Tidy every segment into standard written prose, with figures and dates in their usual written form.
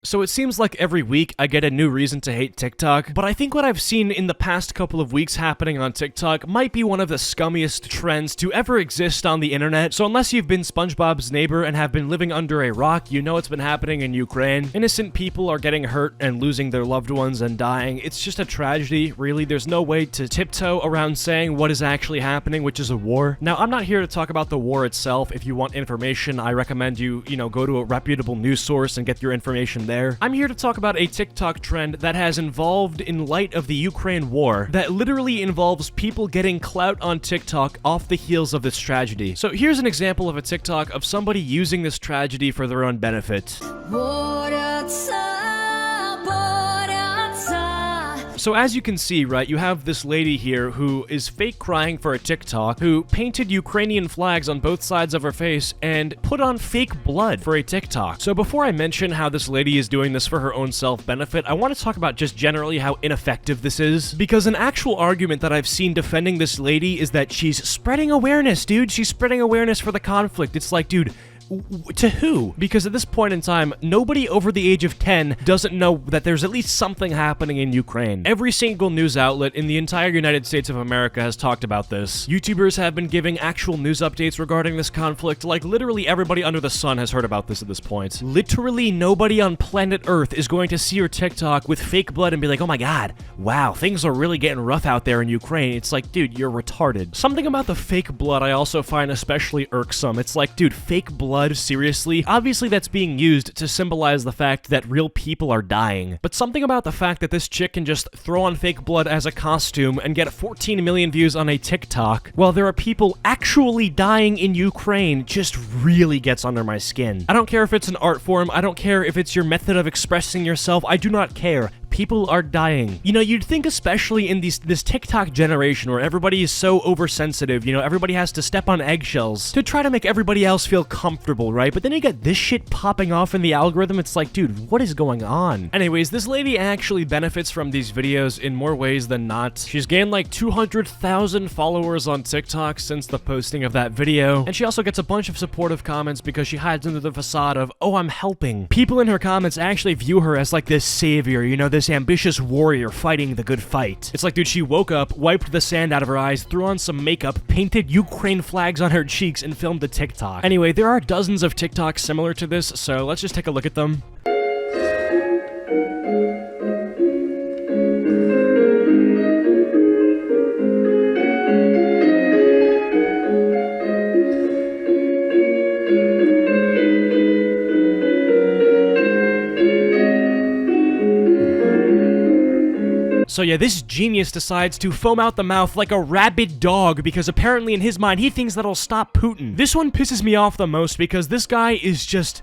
So it seems like every week I get a new reason to hate TikTok, but I think what I've seen in the past couple of weeks happening on TikTok might be one of the scummiest trends to ever exist on the internet. So unless you've been SpongeBob's neighbor and have been living under a rock, you know it's been happening in Ukraine. Innocent people are getting hurt and losing their loved ones and dying. It's just a tragedy, really. There's no way to tiptoe around saying what is actually happening, which is a war. Now, I'm not here to talk about the war itself. If you want information, I recommend you go to a reputable news source and get your information there. I'm here to talk about a TikTok trend that has evolved in light of the Ukraine war that literally involves people getting clout on TikTok off the heels of this tragedy. So here's an example of a TikTok of somebody using this tragedy for their own benefit. So as you can see, right, you have this lady here who is fake crying for a TikTok, who painted Ukrainian flags on both sides of her face and put on fake blood for a TikTok. So before I mention how this lady is doing this for her own self-benefit, I want to talk about just generally how ineffective this is. Because an actual argument that I've seen defending this lady is that she's spreading awareness, dude. She's spreading awareness for the conflict. It's like, dude, to who? Because at this point in time, nobody over the age of 10 doesn't know that there's at least something happening in Ukraine. Every single news outlet in the entire United States of America has talked about this. YouTubers have been giving actual news updates regarding this conflict. Like, literally everybody under the sun has heard about this at this point. Literally nobody on planet Earth is going to see your TikTok with fake blood and be like, oh my god, wow, things are really getting rough out there in Ukraine. It's like, dude, you're retarded. Something about the fake blood I also find especially irksome. It's like, dude, fake blood? Seriously? Obviously that's being used to symbolize the fact that real people are dying. But something about the fact that this chick can just throw on fake blood as a costume and get 14 million views on a TikTok while there are people actually dying in Ukraine just really gets under my skin. I don't care if it's an art form, I don't care if it's your method of expressing yourself, I do not care. People are dying. You know, you'd think especially in this TikTok generation where everybody is so oversensitive, you know, everybody has to step on eggshells to try to make everybody else feel comfortable, right? But then you get this shit popping off in the algorithm, it's like, dude, what is going on? Anyways, this lady actually benefits from these videos in more ways than not. She's gained like 200,000 followers on TikTok since the posting of that video, and she also gets a bunch of supportive comments because she hides under the facade of, oh, I'm helping. People in her comments actually view her as like this savior, you know, this ambitious warrior fighting the good fight. It's like, dude, she woke up, wiped the sand out of her eyes, threw on some makeup, painted Ukraine flags on her cheeks, and filmed a TikTok. Anyway, there are dozens of TikToks similar to this, so let's just take a look at them. So yeah, this genius decides to foam out the mouth like a rabid dog because apparently in his mind he thinks that'll stop Putin. This one pisses me off the most because this guy is just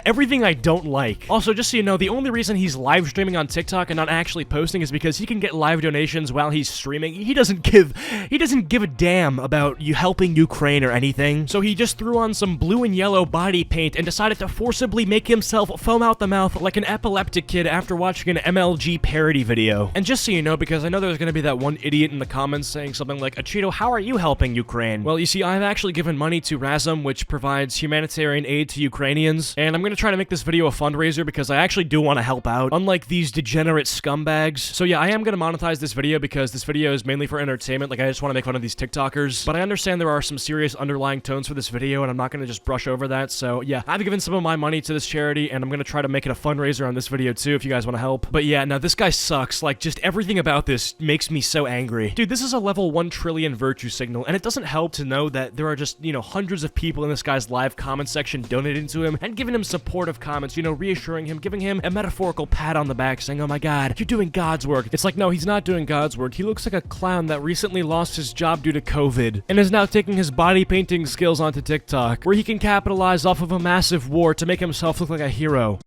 everything I don't like. Also, just so you know, the only reason he's live streaming on TikTok and not actually posting is because he can get live donations while he's streaming. He doesn't give a damn about you helping Ukraine or anything. So he just threw on some blue and yellow body paint and decided to forcibly make himself foam out the mouth like an epileptic kid after watching an MLG parody video. And just so you know, because I know there's gonna be that one idiot in the comments saying something like, Acheeto, how are you helping Ukraine? Well, you see, I've actually given money to Razum, which provides humanitarian aid to Ukrainians, and I'm gonna try to make this video a fundraiser because I actually do want to help out, unlike these degenerate scumbags. So yeah, I am gonna monetize this video because this video is mainly for entertainment, like I just want to make fun of these TikTokers, but I understand there are some serious underlying tones for this video, and I'm not gonna just brush over that, so yeah, I've given some of my money to this charity, and I'm gonna try to make it a fundraiser on this video too, if you guys want to help. But yeah, now this guy sucks. Like, just everything about this makes me so angry. Dude, this is a level 1 trillion virtue signal, and it doesn't help to know that there are just, you know, hundreds of people in this guy's live comment section donating to him and giving him supportive comments, you know, reassuring him, giving him a metaphorical pat on the back, saying, oh my god, you're doing God's work. It's like, no, he's not doing God's work. He looks like a clown that recently lost his job due to COVID, and is now taking his body painting skills onto TikTok, where he can capitalize off of a massive war to make himself look like a hero.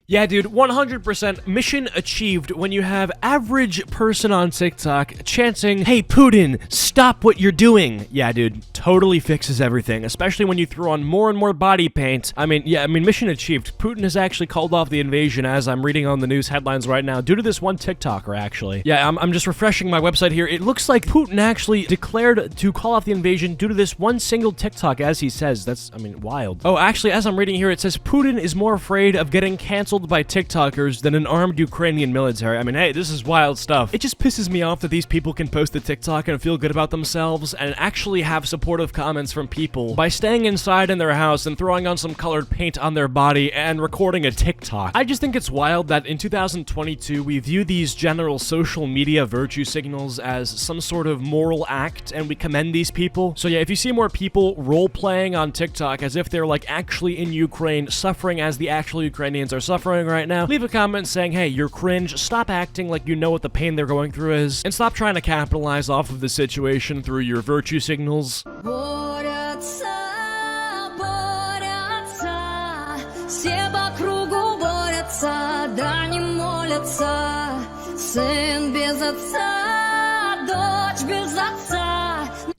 Yeah, dude, 100% mission achieved when you have average person on TikTok chanting, "Hey, Putin, stop what you're doing." Yeah, dude, totally fixes everything, especially when you throw on more and more body paint. I mean, mission achieved. Putin has actually called off the invasion, as I'm reading on the news headlines right now, due to this one TikToker, actually. Yeah, I'm just refreshing my website here. It looks like Putin actually declared to call off the invasion due to this one single TikTok, as he says. That's, I mean, wild. Oh, actually, as I'm reading here, it says Putin is more afraid of getting canceled by TikTokers than an armed Ukrainian military. I mean, hey, this is wild stuff. It just pisses me off that these people can post a TikTok and feel good about themselves and actually have supportive comments from people by staying inside in their house and throwing on some colored paint on their body and recording a TikTok. I just think it's wild that in 2022 we view these general social media virtue signals as some sort of moral act and we commend these people. So yeah, if you see more people role-playing on TikTok as if they're like actually in Ukraine, suffering as the actual Ukrainians are suffering right now, leave a comment saying, "Hey, you're cringe, stop acting like you know what the pain they're going through is, and stop trying to capitalize off of the situation through your virtue signals."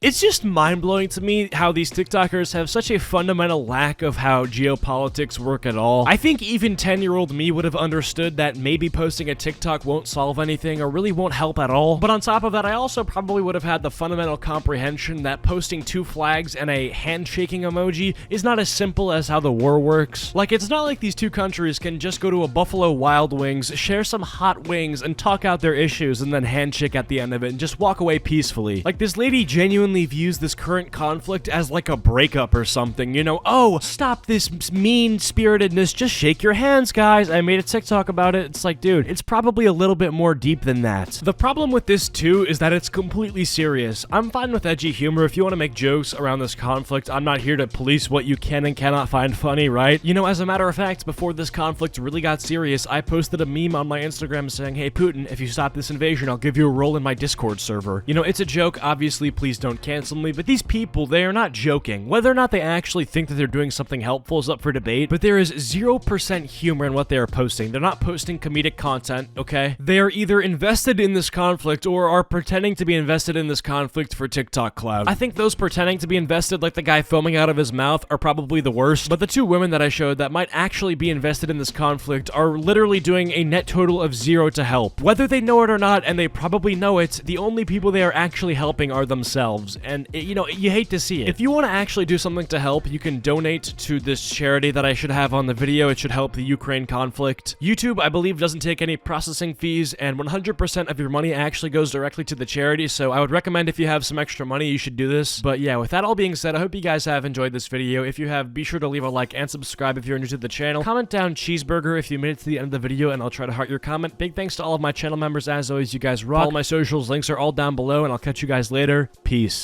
It's just mind-blowing to me how these TikTokers have such a fundamental lack of how geopolitics work at all. I think even 10-year-old me would have understood that maybe posting a TikTok won't solve anything or really won't help at all. But on top of that, I also probably would have had the fundamental comprehension that posting 2 flags and a handshaking emoji is not as simple as how the war works. Like, it's not like these two countries can just go to a Buffalo Wild Wings, share some hot wings, and talk out their issues and then handshake at the end of it and just walk away peacefully. Like, this lady genuinely views this current conflict as like a breakup or something, you know? "Oh, stop this mean-spiritedness, just shake your hands, guys. I made a TikTok about it." It's like, dude, it's probably a little bit more deep than that. The problem with this too is that it's completely serious. I'm fine with edgy humor. If you want to make jokes around this conflict, I'm not here to police what you can and cannot find funny, right? You know, as a matter of fact, before this conflict really got serious, I posted a meme on my Instagram saying, "Hey, Putin, if you stop this invasion, I'll give you a role in my Discord server." You know, it's a joke, obviously, please don't cancel me, but these people, they are not joking. Whether or not they actually think that they're doing something helpful is up for debate, but there is 0% humor in what they are posting. They're not posting comedic content, okay? They are either invested in this conflict or are pretending to be invested in this conflict for TikTok clout. I think those pretending to be invested, like the guy foaming out of his mouth, are probably the worst, but the 2 women that I showed that might actually be invested in this conflict are literally doing a net total of 0 to help. Whether they know it or not, and they probably know it, the only people they are actually helping are themselves, and you know, you hate to see it. If you want to actually do something to help, you can donate to this charity that I should have on the video. It should help the Ukraine conflict. YouTube, I believe, doesn't take any processing fees, and 100% of your money actually goes directly to the charity, so I would recommend if you have some extra money, you should do this. But yeah, with that all being said, I hope you guys have enjoyed this video. If you have, be sure to leave a like and subscribe if you're new to the channel. Comment down cheeseburger if you made it to the end of the video, and I'll try to heart your comment. Big thanks to all of my channel members. As always, you guys rock. All my socials, links are all down below, and I'll catch you guys later. Peace.